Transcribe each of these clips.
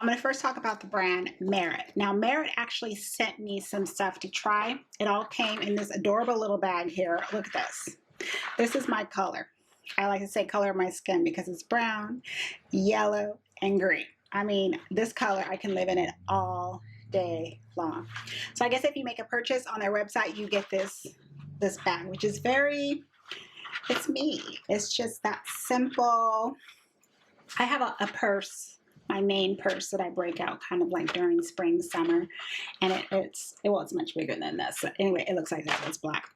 I'm going to first talk about the brand Merit. Now, Merit actually sent me some stuff to try. It all came in this adorable little bag here. Look at this. This is my color. I like to say color of my skin because it's brown, yellow, and green. I mean, this color, I can live in it all day long. So I guess if you make a purchase on their website, you get this bag, which is it's me. It's just that simple. I have a purse, my main purse that I break out kind of like during spring, summer, and it's much bigger than this. So anyway, it looks like that. It's black.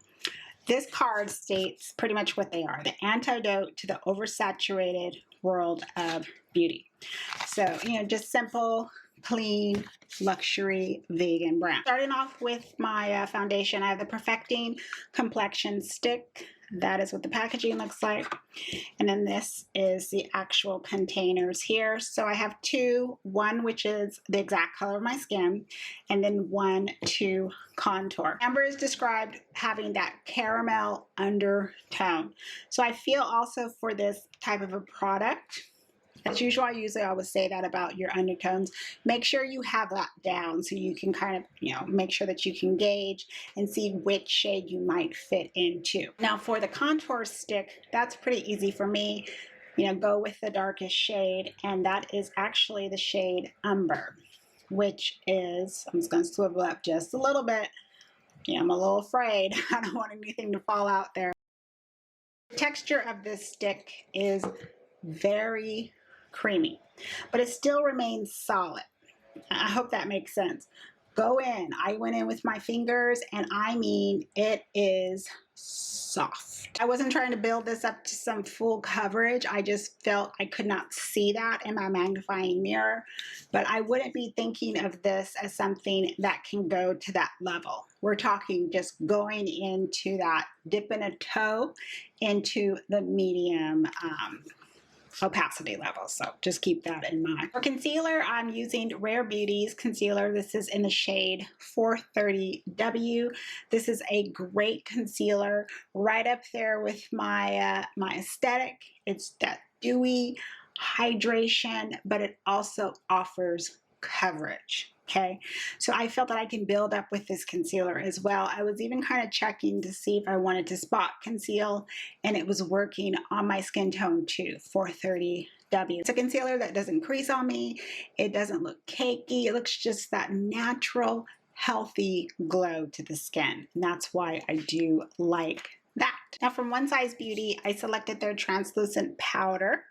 This card states pretty much what they are: the antidote to the oversaturated world of beauty. So, just simple, clean, luxury, vegan brown. Starting off with my foundation, I have the Perfecting Complexion Stick. That is what the packaging looks like. And then this is the actual containers here. So I have two, one which is the exact color of my skin, and then one to contour. Amber is described having that caramel undertone. So I feel also for this type of a product, as usual, I usually always say that about your undertones. Make sure you have that down so you can kind of, make sure that you can gauge and see which shade you might fit into. Now for the contour stick, that's pretty easy for me. Go with the darkest shade, and that is actually the shade Umber, which is, I'm just going to swivel up just a little bit. I'm a little afraid. I don't want anything to fall out there. The texture of this stick is very creamy, but it still remains solid. I hope that makes sense. Go in. I went in with my fingers, and I mean, it is soft. I wasn't trying to build this up to some full coverage. I just felt I could not see that in my magnifying mirror, but I wouldn't be thinking of this as something that can go to that level. We're talking just going into that, dipping a toe into the medium opacity level. So just keep that in mind. For concealer, I'm using Rare Beauty's concealer. This is in the shade 430W. This is a great concealer, right up there with my my aesthetic. It's that dewy hydration, but it also offers coverage. Okay, so I felt that I can build up with this concealer as well. I was even kind of checking to see if I wanted to spot conceal, and it was working on my skin tone too, 430W. It's a concealer that doesn't crease on me. It doesn't look cakey. It looks just that natural, healthy glow to the skin. And that's why I do like that. Now from One Size Beauty, I selected their translucent powder,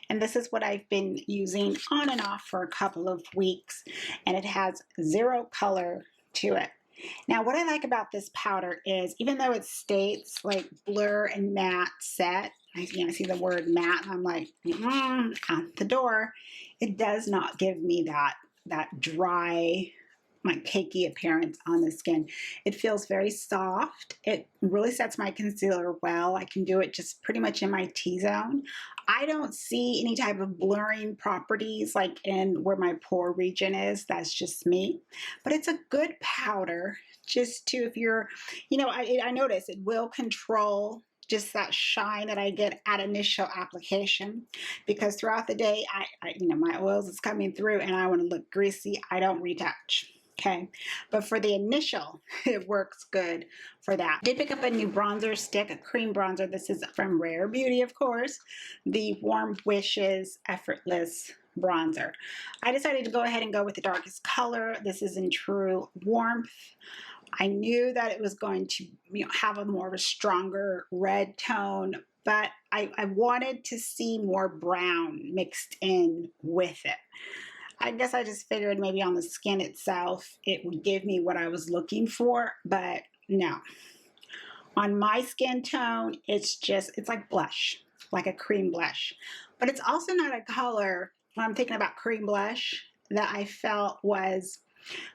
and this is what I've been using on and off for a couple of weeks, and it has zero color to it. Now what I like about this powder is, even though it states like blur and matte set, I see the word matte and I'm like, out the door, it does not give me that dry, like cakey appearance on the skin. It feels very soft. It really sets my concealer well. I can do it just pretty much in my T-zone. I don't see any type of blurring properties like in where my pore region is. That's just me. But it's a good powder just to, if you're, I notice it will control just that shine that I get at initial application, because throughout the day, my oils is coming through and I want to look greasy. I don't retouch. Okay, but for the initial, it works good for that. I did pick up a new bronzer stick, a cream bronzer. This is from Rare Beauty, of course, the Warm Wishes Effortless bronzer. I decided to go ahead and go with the darkest color. This is in True Warmth. I knew that it was going to have a more of a stronger red tone, but I wanted to see more brown mixed in with it. I guess I just figured maybe on the skin itself, it would give me what I was looking for, but no. On my skin tone, it's like blush, like a cream blush. But it's also not a color, when I'm thinking about cream blush, that I felt was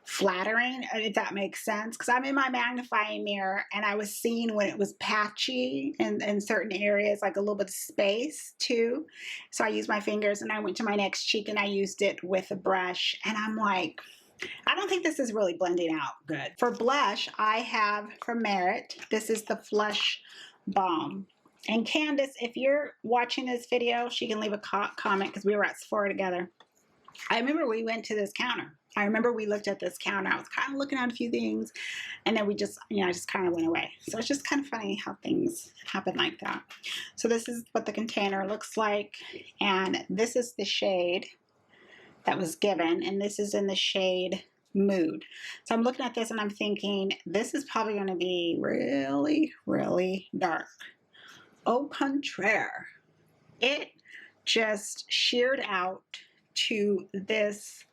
flattering, if that makes sense, because I'm in my magnifying mirror and I was seeing when it was patchy in certain areas, like a little bit of space too. So I used my fingers and I went to my next cheek and I used it with a brush, and I'm like, I don't think this is really blending out good. For blush, I have from Merit, this is the Flush Balm. And Candace, if you're watching this video, she can leave a comment because we were at Sephora together. I remember we went to this counter. I remember we looked at this counter. I was kind of looking at a few things, and then we just, I just kind of went away. So it's just kind of funny how things happen like that. So this is what the container looks like, and this is the shade that was given, and this is in the shade Mood. So I'm looking at this and I'm thinking, this is probably going to be really, really dark. Au contraire, it just sheared out to this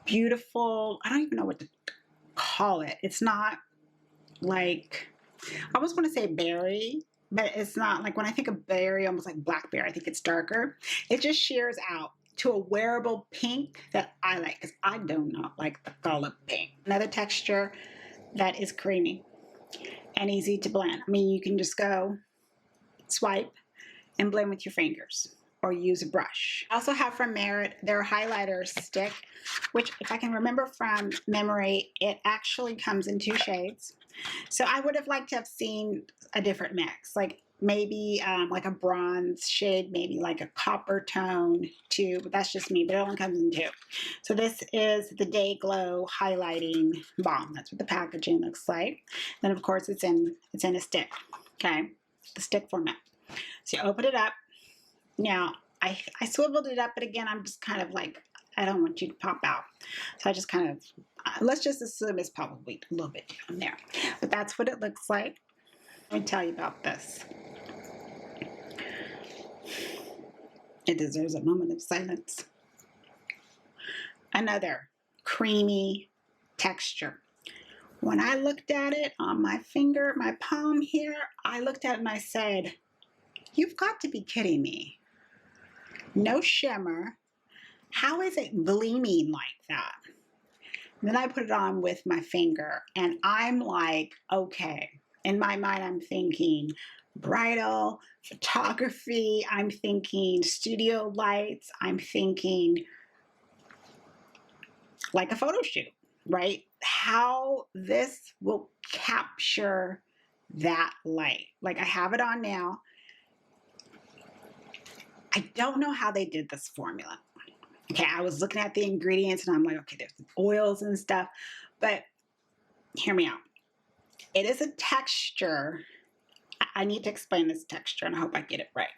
beautiful, I don't even know what to call it. It's not like, I almost want to say berry, but it's not. Like when I think of berry, almost like blackberry, I think it's darker. It just shears out to a wearable pink that I like, because I do not like the color pink. Another texture that is creamy and easy to blend. I mean, you can just go swipe and blend with your fingers or use a brush. I also have from Merit their highlighter stick, which if I can remember from memory, it actually comes in 2 shades. So I would have liked to have seen a different mix, like maybe like a bronze shade, maybe like a copper tone too, but that's just me, but it only comes in 2. So this is the Day Glow Highlighting Balm. That's what the packaging looks like. Then of course it's in a stick, okay? The stick format. So you open it up. Now, I swiveled it up, but again, I'm just kind of like, I don't want you to pop out. So I just kind of, let's just assume it's probably a little bit down there. But that's what it looks like. Let me tell you about this. It deserves a moment of silence. Another creamy texture. When I looked at it on my finger, my palm here, I looked at it and I said, you've got to be kidding me. No shimmer. How is it gleaming like that? And then I put it on with my finger and I'm like, okay. In my mind, I'm thinking bridal, photography. I'm thinking studio lights. I'm thinking like a photo shoot, right? How this will capture that light. Like I have it on now. I don't know how they did this formula. Okay, I was looking at the ingredients and I'm like, okay, there's oils and stuff, but hear me out. It is a texture. I need to explain this texture and I hope I get it right.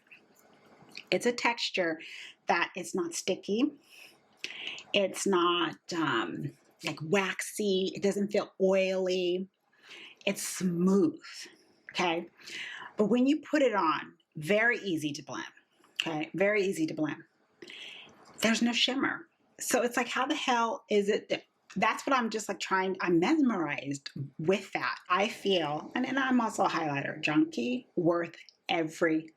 It's a texture that is not sticky. It's not like waxy. It doesn't feel oily. It's smooth, okay? But when you put it on, very easy to blend. Okay, very easy to blend. There's no shimmer. So it's like, how the hell is it? That's what I'm just like I'm mesmerized with that. I feel, and I'm also a highlighter junkie, worth every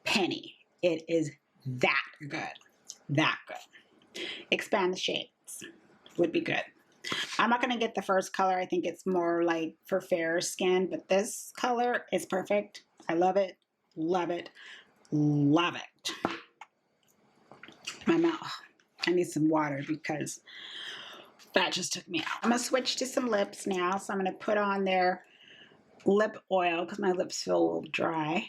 penny. It is that good, that good. Expand the shades would be good. I'm not gonna get the first color. I think it's more like for fair skin, but this color is perfect. I love it, love it. Love it. My mouth. I need some water because that just took me out. I'm going to switch to some lips now. So I'm going to put on their lip oil because my lips feel a little dry.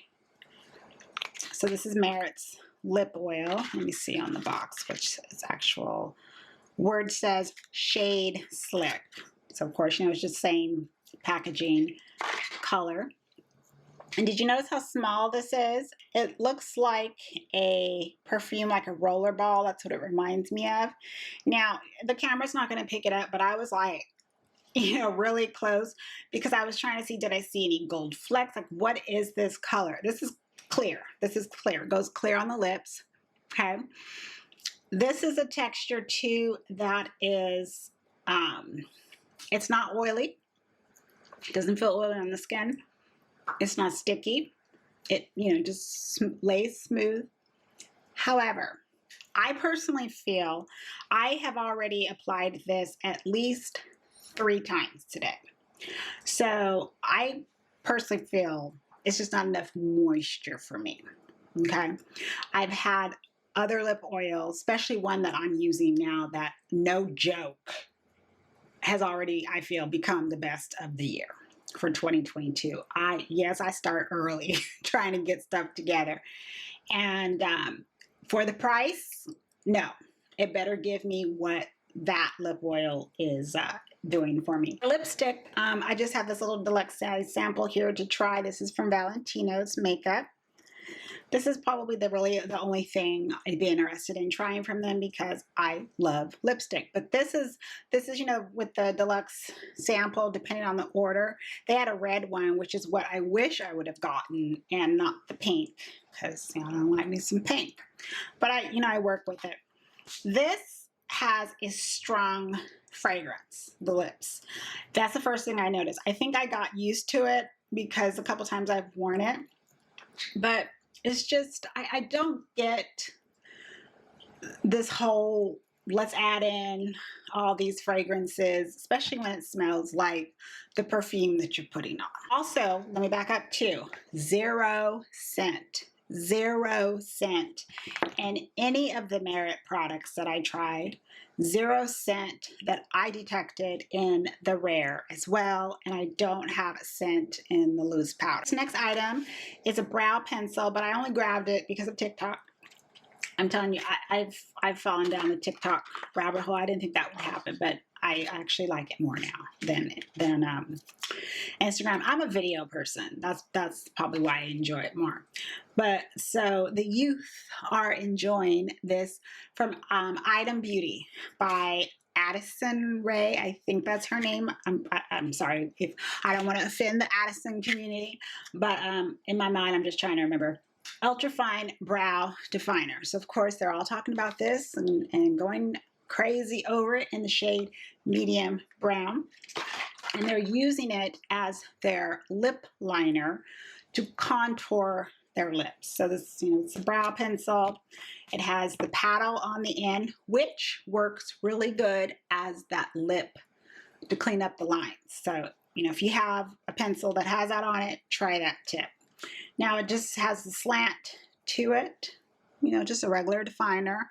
So this is Merit's lip oil. Let me see on the box which its actual word says Shade Slick. So of course, it's just same packaging color. And did you notice how small this is? It looks like a perfume, like a roller ball. That's what it reminds me of. Now, the camera's not going to pick it up, but I was like, really close because I was trying to see, did I see any gold flecks? Like, what is this color? This is clear. This is clear. It goes clear on the lips. Okay. This is a texture too that is, it's not oily. It doesn't feel oily on the skin. It's not sticky. It, just lays smooth. However, I personally feel I have already applied this at least 3 times today. So I personally feel it's just not enough moisture for me. Okay. I've had other lip oils, especially one that I'm using now that, no joke, has already, I feel, become the best of the year. For 2022. Yes, I start early trying to get stuff together. And for the price, no. it better give me what that lip oil is doing for me. Lipstick, I just have this little deluxe size sample here to try. This is from Valentino's makeup. This is probably the only thing I'd be interested in trying from them because I love lipstick. But this is you know, with the deluxe sample, depending on the order, they had a red one, which is what I wish I would have gotten, and not the pink, because you know, I don't like me some pink. But I work with it. This has a strong fragrance, the lips. That's the first thing I noticed. I think I got used to it because a couple times I've worn it, but it's just, I don't get this whole, let's add in all these fragrances, especially when it smells like the perfume that you're putting on. Also, let me back up too, 0 scent. 0 scent. And any of the Merit products that I tried, 0 scent that I detected in the Rare as well, and I don't have a scent in the loose powder. This next item is a brow pencil, but I only grabbed it because of TikTok. I'm telling you, I've fallen down the TikTok rabbit hole. I didn't think that would happen, but I actually like it more now than Instagram. I'm a video person. That's probably why I enjoy it more. But so the youth are enjoying this from Item Beauty by Addison Rae. I think that's her name. I'm sorry if I don't want to offend the Addison community, but in my mind, I'm just trying to remember. Ultra Fine Brow Definer. So of course they're all talking about this and going crazy over it in the shade medium brown, and they're using it as their lip liner to contour their lips. So this, you know, it's a brow pencil. It has the paddle on the end, which works really good as that lip to clean up the lines. So, you know, if you have a pencil that has that on it, try that tip. Now it just has the slant to it, you know, just a regular definer.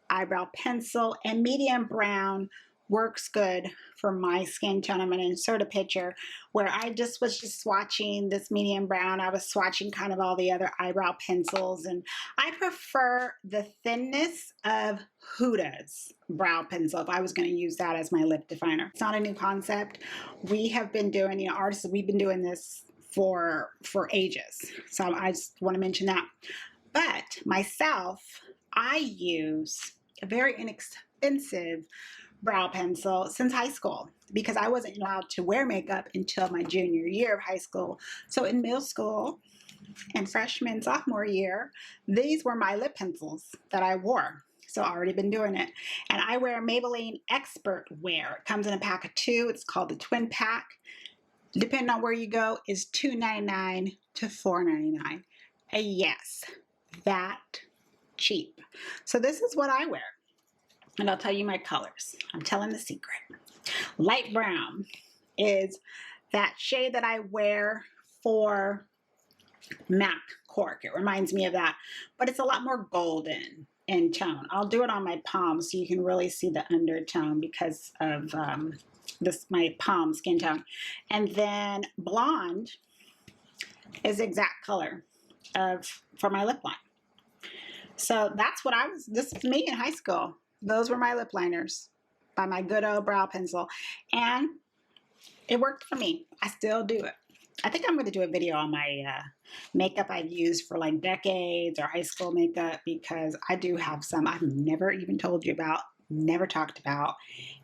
Eyebrow pencil, and medium brown works good for my skin tone. I'm going to insert a picture where I was swatching this medium brown. I was swatching kind of all the other eyebrow pencils, and I prefer the thinness of Huda's brow pencil if I was going to use that as my lip definer. It's not a new concept. We have been doing, you know, artists, we've been doing this for ages. So I just want to mention that. But myself, I use a very inexpensive brow pencil since high school because I wasn't allowed to wear makeup until my junior year of high school. So in middle school and freshman, sophomore year, these were my lip pencils that I wore. So I've already been doing it. And I wear Maybelline Expert Wear. It comes in a pack of 2. It's called the Twin Pack. Depending on where you go, is $2.99 to $4.99. Yes, that cheap. So this is what I wear, and I'll tell you my colors. I'm telling the secret. Light brown is that shade that I wear for MAC Cork. It reminds me of that, but it's a lot more golden in tone. I'll do it on my palm so you can really see the undertone because of my palm skin tone. And then blonde is the exact color for my lip line. So that's what this is me in high school. Those were my lip liners by my good old brow pencil. And it worked for me. I still do it. I think I'm going to do a video on my makeup I've used for like decades or high school makeup because I do have some I've never even told you about, never talked about.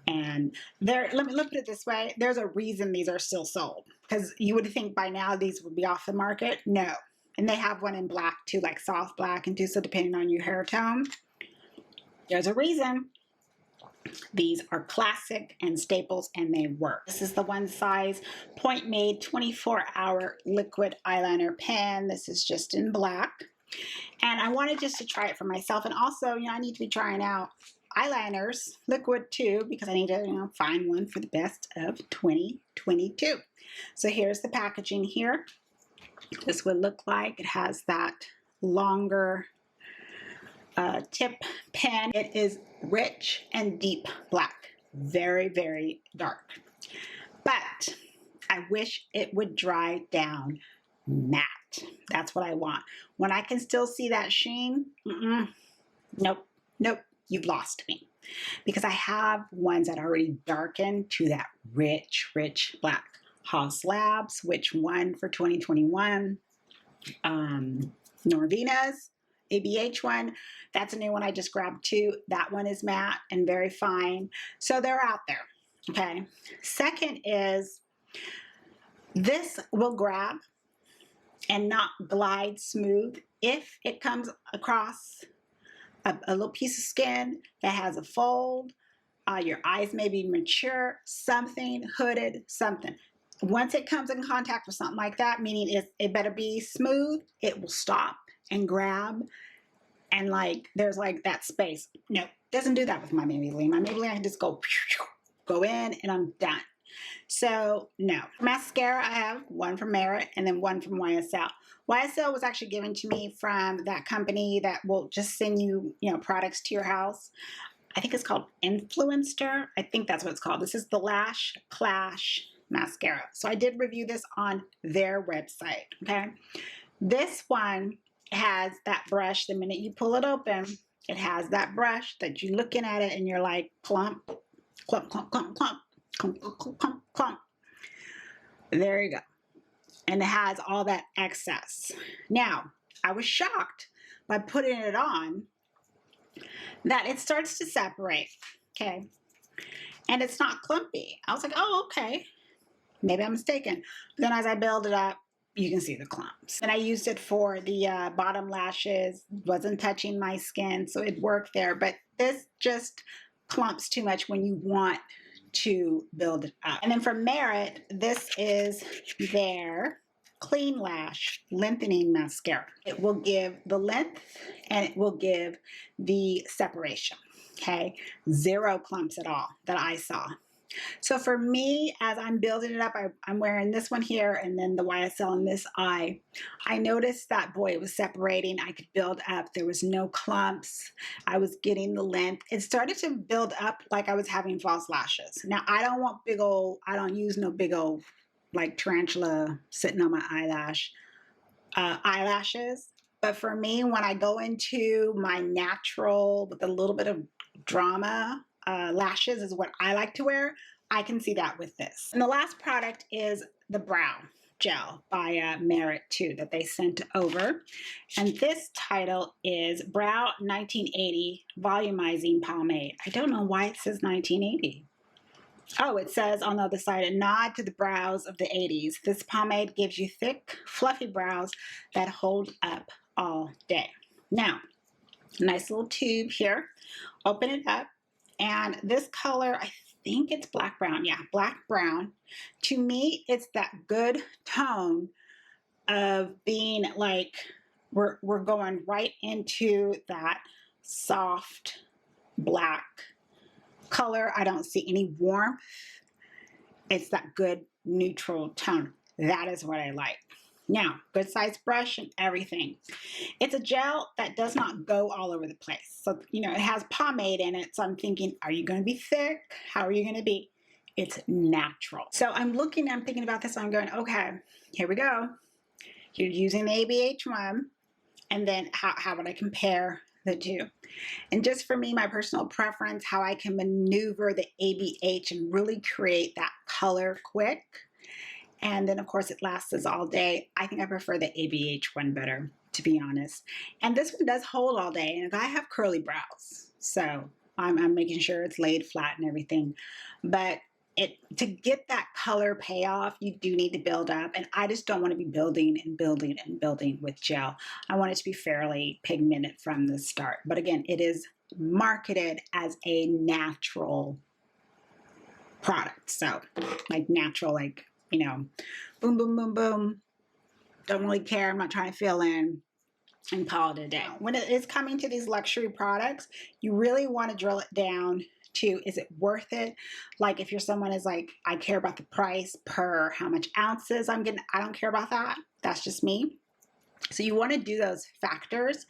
And let me put it this way. There's a reason these are still sold because you would think by now these would be off the market. No. And they have one in black too, like soft black and too, so depending on your hair tone, there's a reason. These are classic and staples and they work. This is the one size Point Made 24-hour liquid eyeliner pen. This is just in black. And I wanted just to try it for myself. And also, you know, I need to be trying out eyeliners, liquid too, because I need to, you know, find one for the best of 2022. So here's the packaging here. This would look like it has that longer tip pen. It is rich and deep black, very, very dark. But I wish it would dry down matte. That's what I want. When I can still see that sheen, nope, nope, you've lost me. Because I have ones that already darken to that rich, rich black. Haas Labs, which one for 2021. Norvina's ABH one. That's a new one I just grabbed too. That one is matte and very fine. So they're out there. Okay. Second is this will grab and not glide smooth if it comes across a little piece of skin that has a fold. Your eyes may be mature, something hooded, something. Once it comes in contact with something like that, meaning it better be smooth, it will stop and grab. And like, there's like that space. No, doesn't do that with my Maybelline. My Maybelline, I can just go in and I'm done. So no. Mascara, I have one from Merit and then one from YSL. YSL was actually given to me from that company that will just send you, products to your house. I think it's called Influencer. I think that's what it's called. This is the Lash Clash mascara. So I did review this on their website, okay? This one has that brush. The minute you pull it open, it has that brush that you're looking at it and you're like, clump, clump, clump, clump, clump, clump, clump, clump, clump. There you go. And it has all that excess. Now, I was shocked by putting it on that it starts to separate, okay? And it's not clumpy. I was like, oh, okay. Maybe I'm mistaken. But then as I build it up, you can see the clumps. And I used it for the bottom lashes. Wasn't touching my skin, so it worked there. But this just clumps too much when you want to build it up. And then for Merit, this is their Clean Lash Lengthening Mascara. It will give the length and it will give the separation, okay? 0 clumps at all that I saw. So for me, as I'm building it up, I'm wearing this one here and then the YSL in this eye. I noticed that, boy, it was separating. I could build up. There was no clumps. I was getting the length. It started to build up like I was having false lashes. Now, I don't use no big old like tarantula sitting on my eyelashes. But for me, when I go into my natural with a little bit of drama, lashes is what I like to wear. I can see that with this. And the last product is the brow gel by Merit too that they sent over. And this title is Brow 1980 Volumizing Pomade. I don't know why it says 1980. Oh, it says on the other side, a nod to the brows of the 80s. This pomade gives you thick, fluffy brows that hold up all day. Now, nice little tube here. Open it up. And this color, I think it's black brown. Yeah, black brown. To me, it's that good tone of being like, we're going right into that soft black color. I don't see any warmth. It's that good neutral tone. That is what I like. Now, good size brush and everything. It's a gel that does not go all over the place. So, it has pomade in it. So I'm thinking, are you going to be thick? How are you going to be? It's natural. So I'm thinking about this. I'm going, okay, here we go. You're using the ABH one. And then how would I compare the two? And just for me, my personal preference, how I can maneuver the ABH and really create that color quick. And then, of course, it lasts all day. I think I prefer the ABH one better, to be honest. And this one does hold all day. And I have curly brows, so I'm making sure it's laid flat and everything. But to get that color payoff, you do need to build up. And I just don't want to be building and building and building with gel. I want it to be fairly pigmented from the start. But again, it is marketed as a natural product. So like natural, like, boom, boom, boom, boom. Don't really care. I'm not trying to fill in and call it a day. When it is coming to these luxury products, you really want to drill it down to, is it worth it? Like if you're someone is like, I care about the price per how much ounces I'm getting. I don't care about that. That's just me. So you want to do those factors.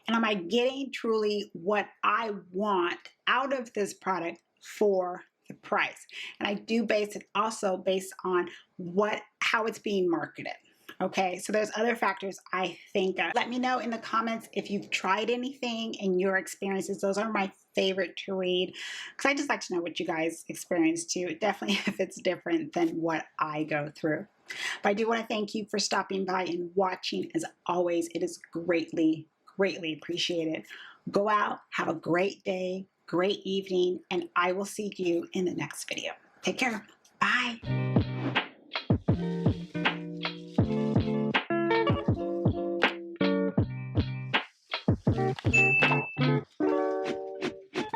And am I getting truly what I want out of this product for the price? And I do base it also based on how it's being marketed. Okay, so there's other factors I think of. Let me know in the comments if you've tried anything and your experiences. Those are my favorite to read because I just like to know what you guys experience too. Definitely if it's different than what I go through. But I do want to thank you for stopping by and watching. As always, it is greatly, greatly appreciated. Go out, have a great day, great evening, and I will see you in the next video. Take care. Bye.